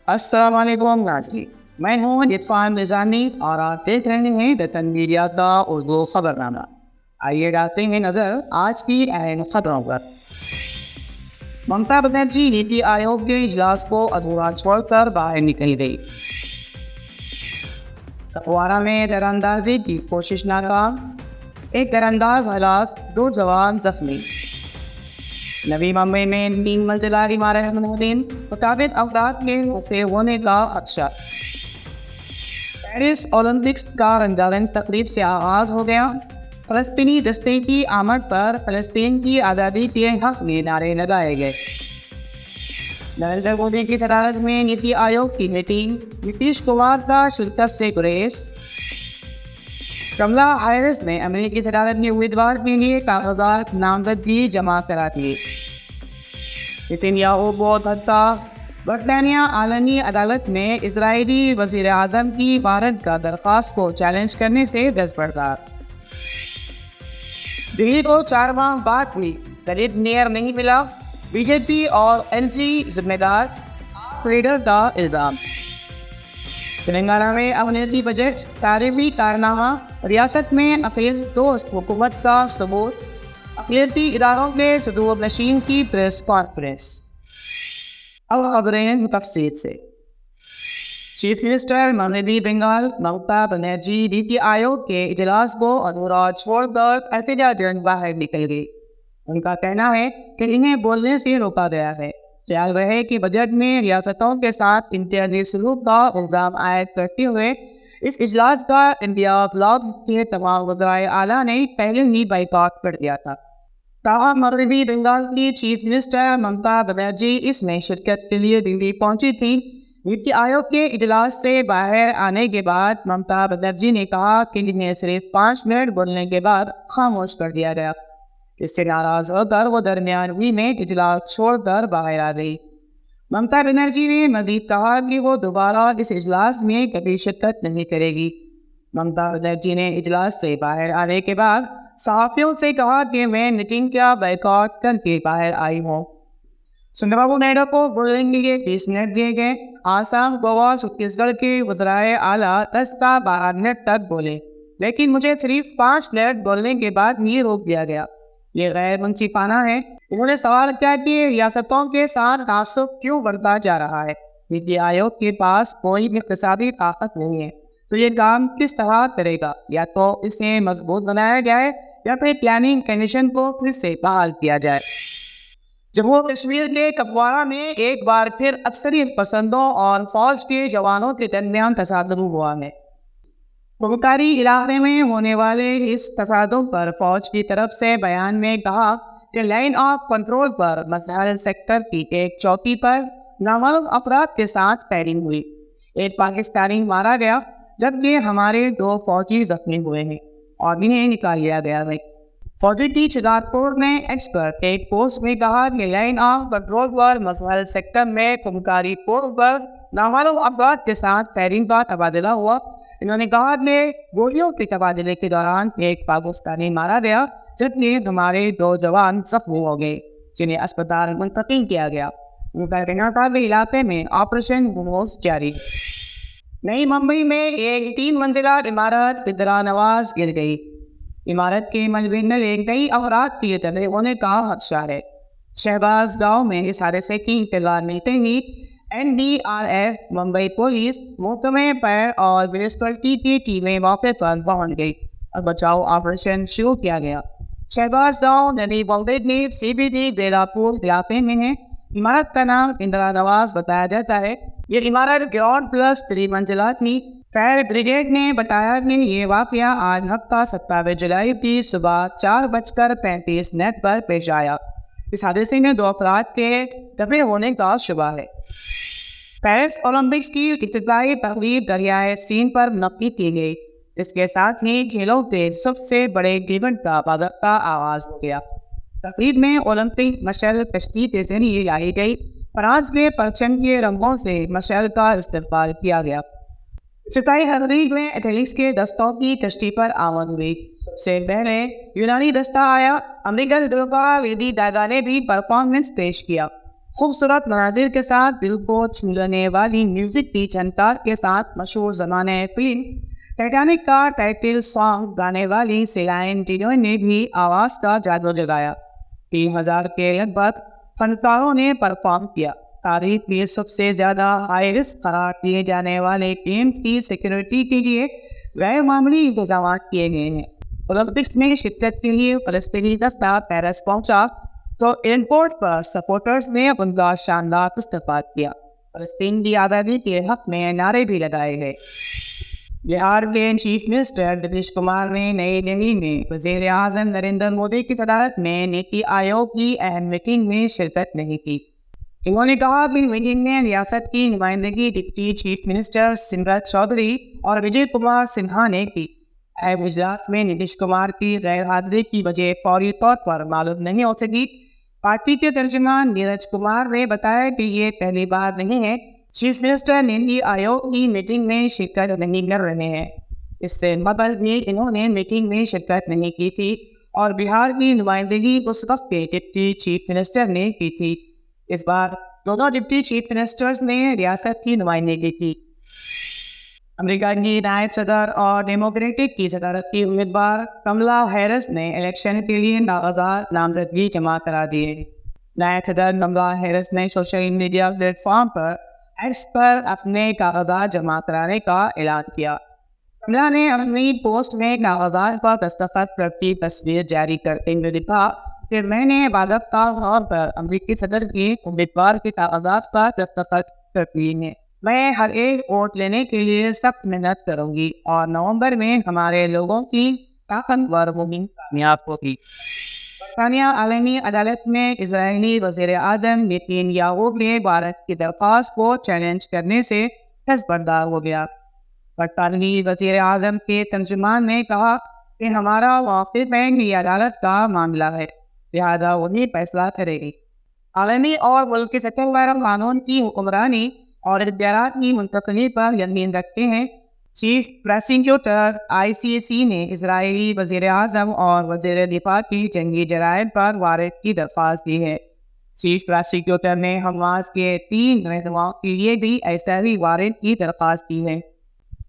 السلام علیکم ناظرین، میں ہوں عرفان نظامی اور آپ دیکھ رہے ہیں دتن میڈیا کا اردو خبر نامہ۔ آئیے ڈالتے ہیں نظر آج کی اہم خبروں پر۔ ممتا بنرجی نیتی آیوگ کے اجلاس کو ادھورا چھوڑ کر باہر نکل گئی۔ کپوارہ میں تیراندازی کی کوشش ناکام، ایک تیرانداز ہلاک، 2 جوان زخمی۔ نوی ممبئی میں 3 منزلہ عمارت منہدم، متعدد افراد کے پھنسے ہونے کا خدشہ۔ پیرس اولمپکس کا رنگارنگ تقریب سے آغاز ہو گیا۔ فلسطینی دستے کی آمد پر فلسطین کی آزادی کے حق میں نعرے لگائے گئے۔ نریندر مودی کی صدارت میں نیتی آیوگ کی میٹنگ، نتیش کمار کا شرکت سے گریز۔ کملا ہیرس نے امریکی صدارت میں امیدوار کے لیے کاغذات نامزدگی جمع کرا دیے۔ نتنیاہو کو دھکا، برطانیہ عالمی عدالت میں اسرائیلی وزیر اعظم کی وارنٹ کا درخواست کو چیلنج کرنے سے دستبردار۔ دلی کو 4 ماہ بعد بھی دلت میئر نہیں ملا، بی جے پی اور ایل جی ذمہ دار، لیڈر کا الزام۔ تلنگانہ میں اقلیتی بجٹ، تعلیمی کارنامہ، ریاست میں اقلیت دوست حکومت کا ثبوت، اقلیتی اداروں کے صدور نشین کی پریس کانفرنس۔ اب خبریں تفصیل سے۔ چیف منسٹر مغربی بنگال ممتا بنرجی نیتی آیوگ کے اجلاس کو ادھورا چھوڑ کر احتجاجاً باہر نکل گئی۔ ان کا کہنا ہے کہ انہیں بولنے سے روکا گیا ہے۔ خیال رہے کہ بجٹ میں ریاستوں کے ساتھ امتیازی سلوک کا الزام عائد کرتے ہوئے اس اجلاس کا انڈیا بلاک کے تمام وزرائے اعلیٰ نے پہلے ہی بائیکاٹ کر دیا تھا۔ تاہم مغربی بنگال کی چیف منسٹر ممتا بنرجی اس میں شرکت کے لیے دلی پہنچی تھیں۔ نیتی آیوگ کے اجلاس سے باہر آنے کے بعد ممتا بنرجی نے کہا کہ انہیں صرف 5 منٹ بولنے کے بعد خاموش کر دیا گیا۔ اس سے ناراض ہو کر وہ درمیان میں اجلاس چھوڑ کر باہر آ گئی۔ ممتا بنرجی نے مزید کہا کہ وہ دوبارہ اس اجلاس میں کبھی شرکت نہیں کرے گی۔ ممتا بنرجی نے اجلاس سے باہر آنے کے بعد صحافیوں سے کہا کہ میں میٹنگ کا بائیکاٹ کر کے باہر آئی ہوں۔ چندر بابو نائیڈو کو بولنے کے لیے 30 منٹ دیے گئے۔ آسام، گوا، چھتیس گڑھ کے وزرائے اعلیٰ 10 تا 12 منٹ تک بولے، لیکن مجھے صرف 5 منٹ بولنے کے بعد ہی روک دیا گیا۔ یہ غیر منصفانہ ہے۔ انہوں نے سوال کیا کہ ریاستوں کے ساتھ تعصب کیوں بڑھتا جا رہا ہے؟ نیتی آیوگ کے پاس کوئی اقتصادی طاقت نہیں ہے تو یہ کام کس طرح کرے گا؟ یا تو اسے مضبوط بنایا جائے یا پھر پلاننگ کمیشن کو پھر سے بحال کیا جائے۔ جموں کشمیر کے کپوارہ میں ایک بار پھر اکثریت پسندوں اور فوج کے جوانوں کے درمیان تصادم ہوا ہے۔ کمکاری علاقے میں ہونے والے اس تصادم پر فوج کی طرف سے بیان میں کہا کہ لائن آف کنٹرول پر مسائل سیکٹر کی ایک چوکی پر نامعلوم افراد کے ساتھ فائرنگ ہوئی۔ ایک پاکستانی مارا گیا جبکہ ہمارے 2 فوجی زخمی ہوئے ہیں اور انہیں نکال لیا گیا ہے۔ فوجی کی شدارپور نے ایکس پر ایک پوسٹ میں کہا کہ لائن آف کنٹرول پر مسائل سیکٹر میں کمکاری پور پر نامعلوم افراد کے ساتھ فائرنگ کا تبادلہ ہوا۔ انہوں نے کہا کہ گولیوں کے تبادلے کے دوران ایک پاکستانی مارا گیا جبکہ ہمارے 2 جوان زخمی ہو گئے جنہیں اسپتال منتقل کیا گیا۔ ان کا کہنا تھا کہ علاقے میں آپریشن بموز جاری ہے۔ نئی ممبئی میں ایک 3 منزلہ عمارت پدرا نواز گر گئی۔ عمارت کے ملبے میں کئی افراد کے تباہ ہونے کا خدشہ ہے۔ شہباز گاؤں میں اس حادثے کی اطلاع ملتے ہی N D R F, Mumbai police, محکمہ فائر اور میونسپلٹی کی ٹیمیں موقع پر پہنچ گئی اور بچاؤ آپریشن شروع کیا گیا۔ شہباز گاؤں نئی ممبئی میں سی بی ڈی بیلاپور علاقے میں ہے۔ عمارت کا نام اندرا نواز بتایا جاتا ہے۔ یہ عمارت گراؤنڈ پلس 3 منزلہ تھی۔ فائر بریگیڈ نے بتایا کہ یہ واقعہ آج ہفتہ 27 جولائی کی صبح 4:35 پر پیش آیا۔ اس حادثے میں 2 افراد کے دبے ہونے کا شبہ ہے۔ پیرس اولمپکس کی افتتاحی تقریب دریائے سین پر منعقد کی گئی، جس کے ساتھ ہی کھیلوں کے سب سے بڑے ایونٹ کا باضابطہ آغاز ہو گیا۔ تقریب میں اولمپک مشعل کشتی کے ذریعے لائی گئی۔ فرانس کے پرچم کے رنگوں سے مشعل کا استقبال کیا گیا۔ افتتاحی تقریب میں ایتھلیٹس کے دستوں کی کشتی پر آمد ہوئی۔ سب سے پہلے یونانی دستہ آیا۔ امریکن گلوکارہ لیڈی گاگا نے بھی پرفارمنس پیش کیا۔ خوبصورت مناظر کے ساتھ دل کو چھو لینے والی میوزک کی جھنکار کے ساتھ مشہور زمانے فلم ٹائٹینک کا ٹائٹل سانگ گانے والی سیلائن ڈیون نے بھی آواز کا جادو جگایا۔ 3000 کے لگ بھگ فنکاروں نے پرفارم کیا۔ تاریخ میں سب سے زیادہ ہائی رسک قرار دیے جانے والے گیمز کی سیکیورٹی کے لیے غیر معمولی انتظامات کیے گئے ہیں۔ اولمپکس میں شرکت کے لیے فلسطینی دستہ پیرس پہنچا تو ایئرپورٹ پر سپورٹرز نے ان کا شاندار استقبال کیا۔ فلسطین کی آزادی کے حق میں نعرے بھی لگائے گئے۔ بہار کے چیف منسٹر نتیش کمار نے نئی دہلی میں وزیر اعظم نریندر مودی کی صدارت میں نیتی آیوگ کی اہم میٹنگ میں شرکت نہیں کی۔ انہوں نے کہا کہ میٹنگ میں ریاست کی نمائندگی deputy chief minister Samrat Chaudhry اور وجے کمار سنہا نے کی۔ اہم اجلاس میں نتیش کمار کی غیر حاضری کی وجہ فوری طور پر معلوم نہیں ہو سکی۔ پارٹی کے ترجمان نیرج کمار نے بتایا کہ یہ پہلی بار نہیں ہے چیف منسٹر نیتی آیوگ کی میٹنگ میں شرکت نہیں کر رہے ہیں۔ اس سے قبل بھی انہوں نے میٹنگ میں شرکت نہیں کی تھی اور بہار کی نمائندگی اس وقت کے ڈپٹی چیف منسٹر نے کی تھی۔ اس بار دونوں ڈپٹی چیف منسٹرز نے ریاست کی نمائندگی کی۔ امریکہ کی نائب صدر اور ڈیموکریٹک کی صدارتی امیدوار کملا ہیرس نے الیکشن کے لیے کاغذات نامزدگی جمع کرا دیے۔ نائب صدر کملا ہیرس نے سوشل میڈیا پلیٹ فارم پر ایکس پر اپنے کاغذات جمع کرانے کا اعلان کیا۔ کملا نے اپنی پوسٹ میں کاغذات پر دستخط کرتی تصویر جاری کرتے ہوئے لکھا کہ میں نے باضابطہ طور پر امریکی صدر کے امیدوار کے کاغذات پر دستخط کر دیے ہیں۔ میں ہر ایک ووٹ لینے کے لیے سخت محنت کروں گی اور نومبر میں ہمارے لوگوں کی طاقتور مہم کامیاب ہوگی۔ برطانیہ عالمی عدالت میں اسرائیلی وزیر اعظم نیتن یاہو کے بھارت کی درخواست کو چیلنج کرنے سے دستبردار ہو گیا۔ برطانوی وزیر اعظم کے ترجمان نے کہا کہ ہمارا موقف ہے کہ یہ عدالت کا معاملہ ہے، لہذا وہی فیصلہ کرے گی۔ عالمی اور ملک کی سطح پر قانون کی حکمرانی اور اختیارات کی منتقلی پر یقین رکھتے ہیں۔ چیف پراسیکیوٹر ICC نے اسرائیلی وزیر اعظم اور وزیر دفاع کی جنگی جرائم پر وارنٹ کی درخواست دی ہے۔ چیف پراسیکیوٹر نے حماس کے 3 رہنماؤں کے لیے بھی ایسا ہی وارنٹ کی درخواست کی ہے۔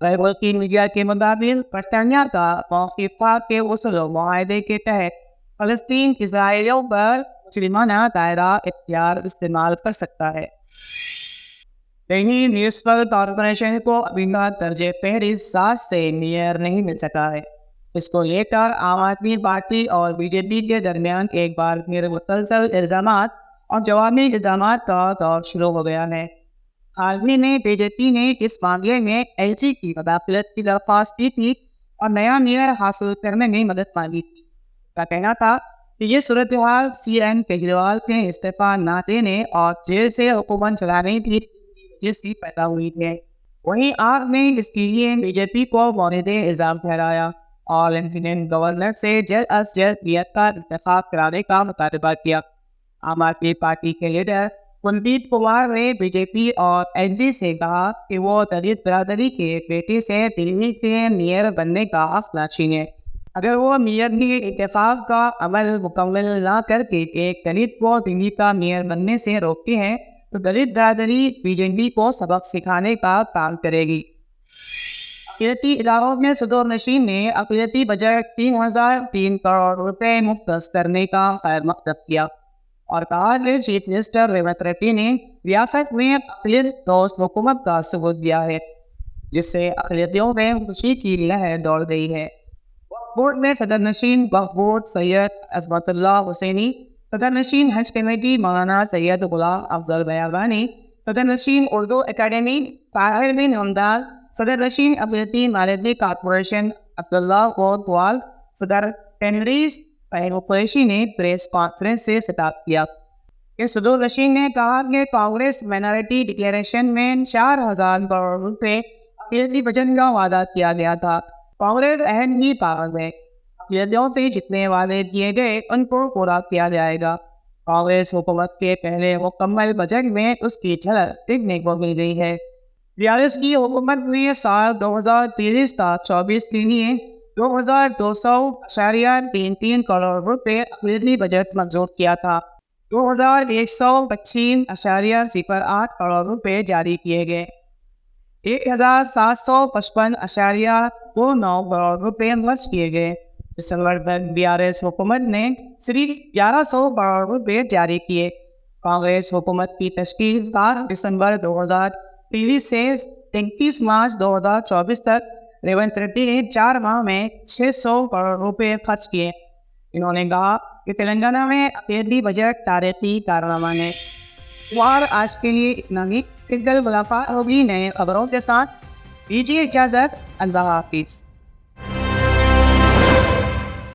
غیر ملکی میڈیا کے مطابق برطانیہ کا موقف تھا کہ اصول و معاہدے کے تحت فلسطین اسرائیلیوں پر مجرمانہ دائرہ اختیار استعمال کر سکتا ہے۔ دہلی میونسپل کارپوریشن کو ابھی تک درجہ فہرست 7 سے میئر نہیں مل سکا ہے۔ اس کو لے کر عام آدمی پارٹی اور BJP کے درمیان ایک بار پھر مسلسل الزامات اور جوابی الزامات کا دور شروع ہو گیا ہے۔ حال ہی میں BJP نے اس معاملے میں LG کی مداخلت کی درخواست کی تھی اور نیا میئر حاصل کرنے میں مدد مانگی تھی۔ اس کا کہنا تھا کہ یہ صورتحال CM کیجریوال کے استعفیٰ نہ دینے اور جیل سے حکومت چلانے کی وجہ سے پیدا ہوئی ہے۔ وہیں آپ نے اس کے لیے BJP کو مورد الزام ٹھہرایا اور لیفٹیننٹ گورنر سے جلد از جلد میئر کا انتخاب کرانے کا مطالبہ کیا۔ عام آدمی پارٹی کے لیڈر کلدیپ کمار نے BJP اور LG سے کہا کہ وہ دلت برادری کے بیٹے سے دلی کے میئر بننے کا حق نہ چھینیں۔ اگر وہ میئر کے انتخاب کا عمل مکمل نہ کر کے ایک دلت کو دلی کا میئر بننے سے روکتے ہیں تو دلت برادری BJP کو سبق سکھانے کا کام کرے گی۔ اقلیتی اداروں میں صدور نشین نے اقلیتی بجٹ 3003 کروڑ روپے مختص کرنے کا خیر مقدم کیا اور کہا کہ چیف منسٹر ریونت ریڈی نے ریاست میں اقلیت دوست حکومت کا ثبوت دیا ہے، جس سے اقلیتیوں میں خوشی کی لہر دوڑ گئی ہے۔ وقف بورڈ میں صدر نشین وقف بورڈ سید عظمت اللہ حسینی، صدر نشین حج کمیٹی مولانا سید غلام افضل بیابانی، صدر نشین اردو اکیڈمی طاہر بن حمدان، صدر نشین اقلیتی مالیاتی کارپوریشن عبداللہ گوتوال، صدر ٹینریز فہیم قریشی نے پریس کانفرنس سے خطاب کیا۔ اس صدور نشین نے کہا کہ کانگریس مائنارٹی ڈکلیریشن میں 4000 کروڑ روپے اقلیتی بجٹ کا وعدہ کیا گیا تھا۔ کانگریس اہم ہی پابند ہے۔ اقلیتوں سے جتنے وعدے کیے گئے ان کو پورا کیا جائے گا۔ کانگریس حکومت کے پہلے مکمل بجٹ میں اس کی جھلک دیکھنے کو مل گئی ہے۔ ریاست کی حکومت نے سال 2023 تا 24 کے لیے 2200.33 کروڑ روپے اقلیتی بجٹ منظور کیا تھا۔ 2125.08 کروڑ روپے جاری کیے گئے. 1755.29 کروڑ روپے خرچ کیے گئے. دسمبر تک BRS حکومت نے صرف 1100 کروڑ روپے جاری کیے. کانگریس حکومت کی تشکیل 7 دسمبر 2023 سے 31 مارچ 2024 تک ریونت ریڈی نے 4 ماہ میں 600 کروڑ روپے خرچ کیے. انہوں نے کہا کہ تلنگانہ میں اقلیتی بجٹ تاریخی کارنامہ ہے. اور آج کے لیے اتنا ہی. پھر کل ملاقات ہوگی نئے خبروں کے ساتھ. دیجیے اجازت. اللہ حافظ.